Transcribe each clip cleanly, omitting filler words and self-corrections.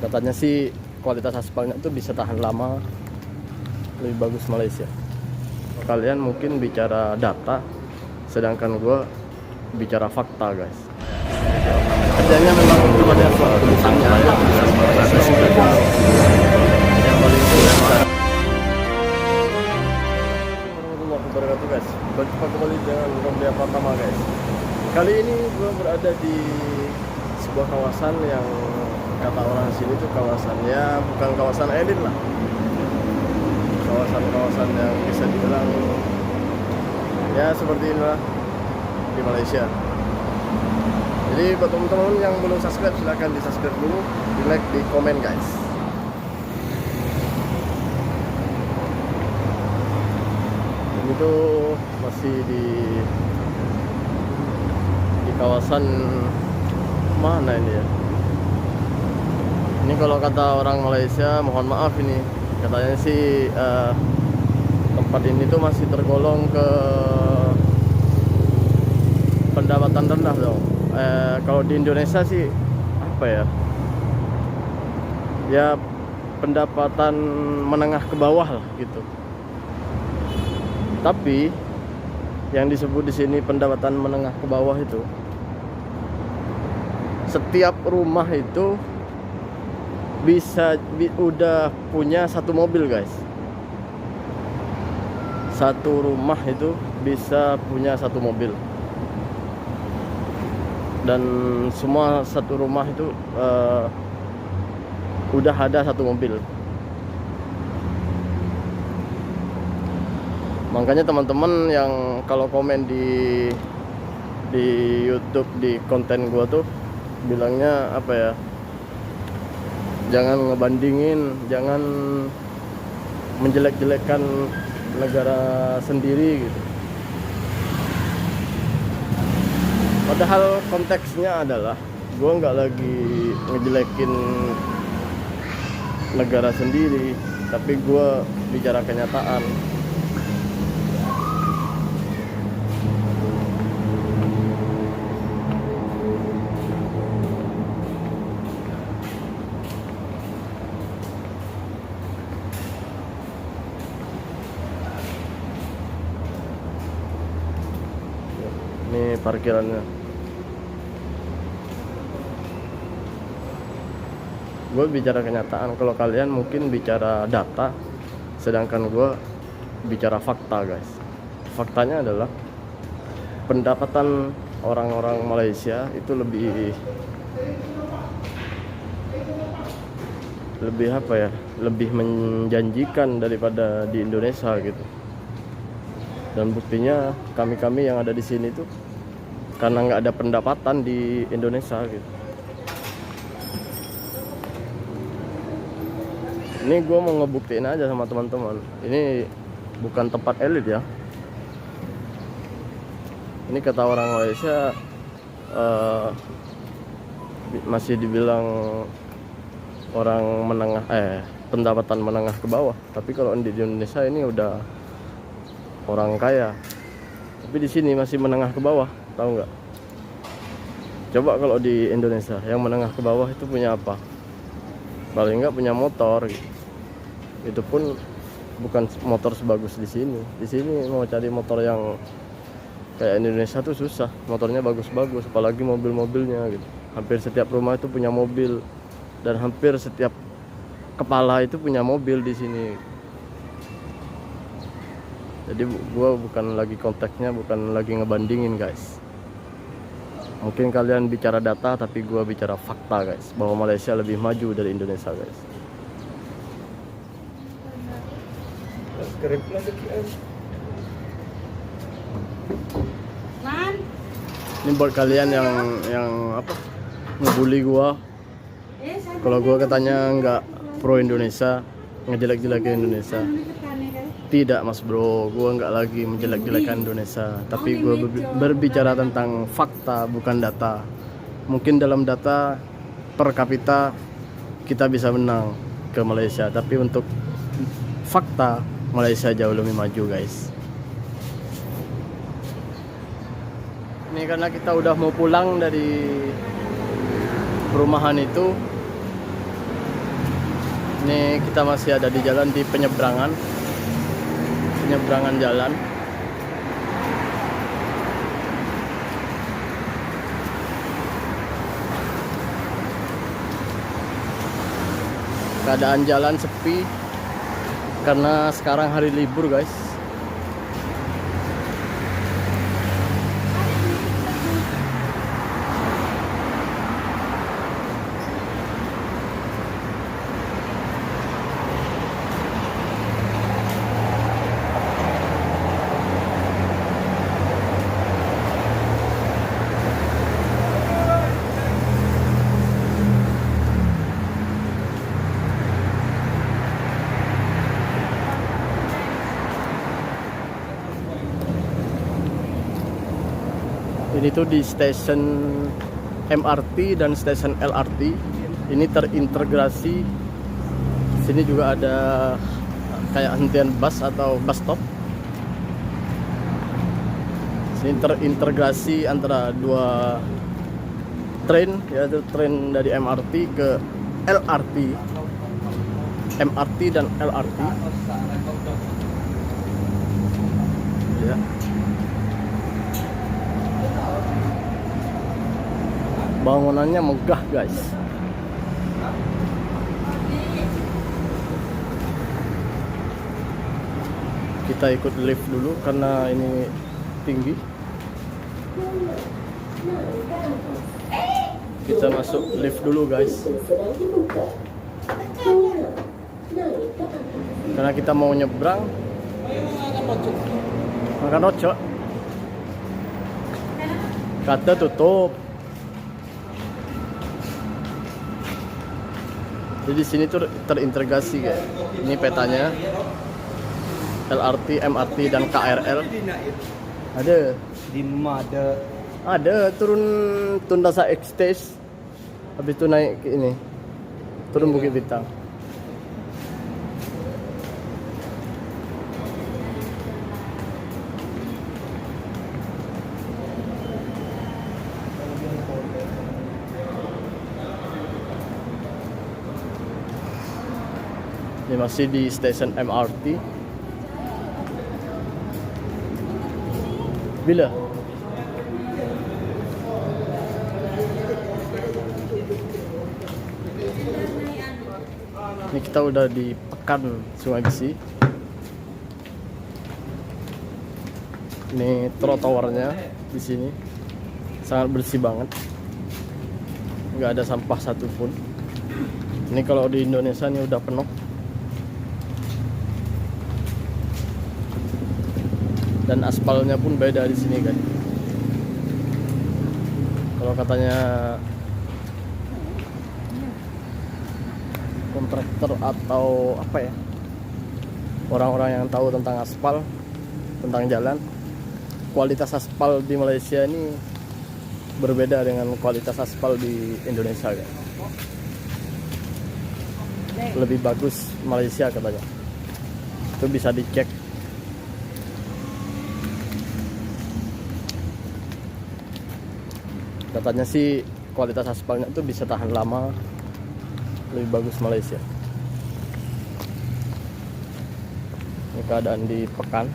Katanya sih kualitas aspalnya tuh bisa tahan lama, lebih bagus Malaysia. Kalian mungkin bicara data, sedangkan gue bicara fakta guys. Kerjanya memang kepada tulisannya aja, yang paling besar. Warahmatullahi wabarakatuh guys. Berjumpa kembali dengan Romlia Pratama guys. Kali ini gue berada di sebuah kawasan yang kata orang sini tuh kawasannya bukan kawasan elit lah, kawasan-kawasan yang bisa dibilang ya seperti inilah di Malaysia. Jadi buat teman-teman yang belum subscribe, silahkan di subscribe dulu, di like, di komen guys. Ini tuh masih di kawasan mana ini ya? Ini kalau kata orang Malaysia, mohon maaf ini, katanya sih tempat ini tuh masih tergolong ke pendapatan rendah dong. Kalau di Indonesia sih apa ya? Ya pendapatan menengah ke bawah lah gitu. Tapi yang disebut di sini pendapatan menengah ke bawah itu, setiap rumah itu udah punya satu mobil guys. Satu rumah itu bisa punya satu mobil, dan semua satu rumah itu udah ada satu mobil. Makanya teman-teman yang kalau komen di YouTube di konten gua tuh bilangnya apa ya, jangan ngebandingin, jangan menjelek-jelekan negara sendiri gitu. Padahal konteksnya adalah gue nggak lagi ngejelekin negara sendiri, tapi gue bicara kenyataan. Ini parkirannya. Gue bicara kenyataan, kalau kalian mungkin bicara data, sedangkan gue bicara fakta guys. Faktanya adalah pendapatan orang-orang Malaysia itu lebih apa ya, lebih menjanjikan daripada di Indonesia gitu. Dan buktinya kami yang ada di sini tuh karena nggak ada pendapatan di Indonesia gitu. Ini gue mau ngebuktiin aja sama teman-teman, ini bukan tempat elit ya. Ini kata orang Malaysia masih dibilang orang menengah, pendapatan menengah ke bawah. Tapi kalau di Indonesia ini udah orang kaya, tapi di sini masih menengah ke bawah, tahu nggak? Coba kalau di Indonesia yang menengah ke bawah itu punya apa? Paling nggak punya motor gitu. Itu pun bukan motor sebagus di sini. Di sini mau cari motor yang kayak Indonesia tuh susah, motornya bagus-bagus, apalagi mobil-mobilnya gitu. Hampir setiap rumah itu punya mobil, dan hampir setiap kepala itu punya mobil di sini. Jadi gue bukan lagi konteksnya, bukan lagi ngebandingin guys. Mungkin kalian bicara data, tapi gue bicara fakta guys, bahwa Malaysia lebih maju dari Indonesia guys. Ini buat kalian yang apa, ngebully gue. Kalau gue katanya nggak pro Indonesia, ngejelek-jelekin Indonesia. Tidak mas bro, gue nggak lagi menjelek-jelekan Indonesia, tapi gue berbicara tentang fakta, bukan data. Mungkin dalam data per kapita kita bisa menang ke Malaysia, tapi untuk fakta Malaysia jauh lebih maju guys. Ini karena kita udah mau pulang dari perumahan itu, Ini kita masih ada di jalan, di penyeberangan jalan. Keadaan jalan sepi karena sekarang hari libur, guys. Ini tuh di stasiun MRT dan stasiun LRT. Ini terintegrasi. Sini juga ada kayak hentian bus atau bus stop. Sini terintegrasi antara dua train, yaitu train dari MRT ke LRT. MRT dan LRT. Ya. Bangunannya megah, guys. Kita ikut lift dulu karena ini tinggi. Kita masuk lift dulu, guys. Karena kita mau nyebrang. Makan rocok. Kata tutup. Jadi sini tuh terintegrasi, guys. Ini petanya. LRT, MRT dan KRL. Ada. Di mana Ada turun Tundasa Express. Habis itu naik ke ini. Turun Bukit Bintang. Ini masih di stasiun MRT. Bila? Ini kita udah di Pekan Sungai Besi. Ini trotoarnya di sini sangat bersih banget. Nggak ada sampah satupun. Ini kalau di Indonesia ini udah penuh. Dan aspalnya pun beda di sini, kan. Kalau katanya kontraktor atau apa ya, orang-orang yang tahu tentang aspal, tentang jalan, kualitas aspal di Malaysia ini berbeda dengan kualitas aspal di Indonesia, kan. Lebih bagus Malaysia katanya. Itu bisa dicek. Katanya sih kualitas aspalnya itu bisa tahan lama, lebih bagus Malaysia. Ini keadaan di Pekan.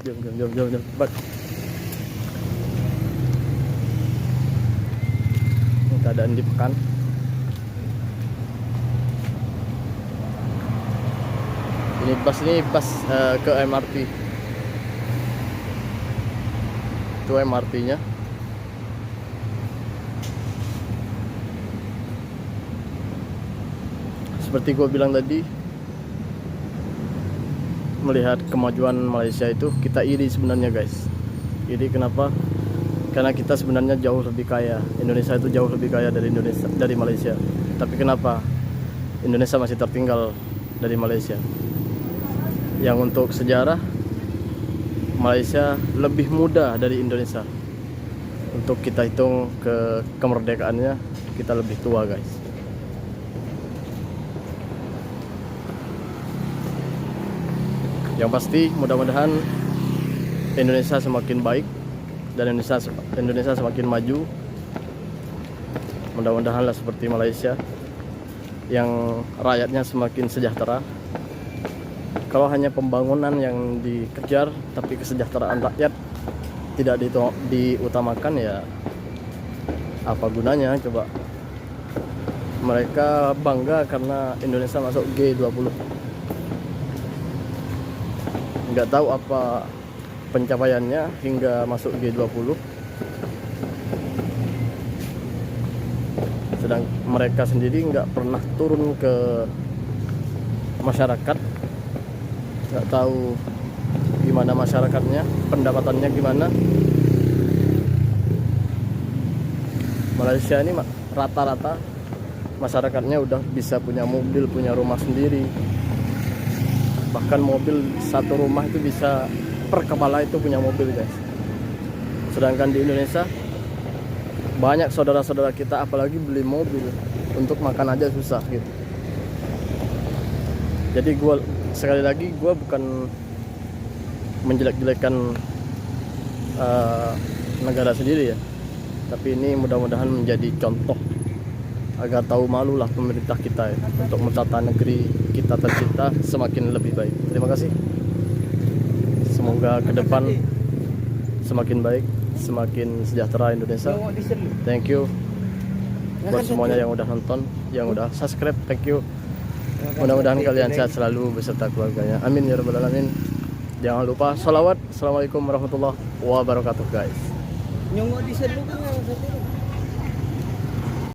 Jom, cepat. Ini keadaan di Pekan. Ini pas ke MRT. Itu MRT-nya. Seperti gue bilang tadi, melihat kemajuan Malaysia itu kita iri sebenarnya, guys. Iri kenapa? Karena kita sebenarnya jauh lebih kaya. Indonesia itu jauh lebih kaya dari Malaysia. Tapi kenapa Indonesia masih tertinggal dari Malaysia? Yang untuk sejarah, Malaysia lebih muda dari Indonesia. Untuk kita hitung kemerdekaannya, kita lebih tua, guys. Yang pasti mudah-mudahan Indonesia semakin baik dan Indonesia semakin maju Mudah-mudahan lah seperti Malaysia yang rakyatnya semakin sejahtera. Kalau hanya pembangunan yang dikejar tapi kesejahteraan rakyat tidak diutamakan, ya apa gunanya coba. Mereka bangga karena Indonesia masuk G20. Nggak tahu apa pencapaiannya hingga masuk G20. Sedang mereka sendiri nggak pernah turun ke masyarakat, nggak tahu gimana masyarakatnya, pendapatannya gimana. Malaysia ini rata-rata masyarakatnya udah bisa punya mobil, punya rumah sendiri. Bahkan mobil satu rumah itu bisa per kepala itu punya mobil, guys. Sedangkan di Indonesia banyak saudara-saudara kita apalagi beli mobil untuk makan aja susah gitu. Jadi sekali lagi gue bukan menjelek-jelekan negara sendiri ya, tapi ini mudah-mudahan menjadi contoh agar tahu malu lah pemerintah kita ya, untuk menata negeri kita tercinta semakin lebih baik. Terima kasih. Semoga ke depan semakin baik, semakin sejahtera Indonesia. Thank you buat semuanya yang udah nonton, yang udah subscribe. Thank you. Mudah-mudahan kalian sehat selalu beserta keluarganya. Amin ya rabbal alamin. Jangan lupa sholawat. Assalamualaikum warahmatullahi wabarakatuh, guys. Nyongok di seluruh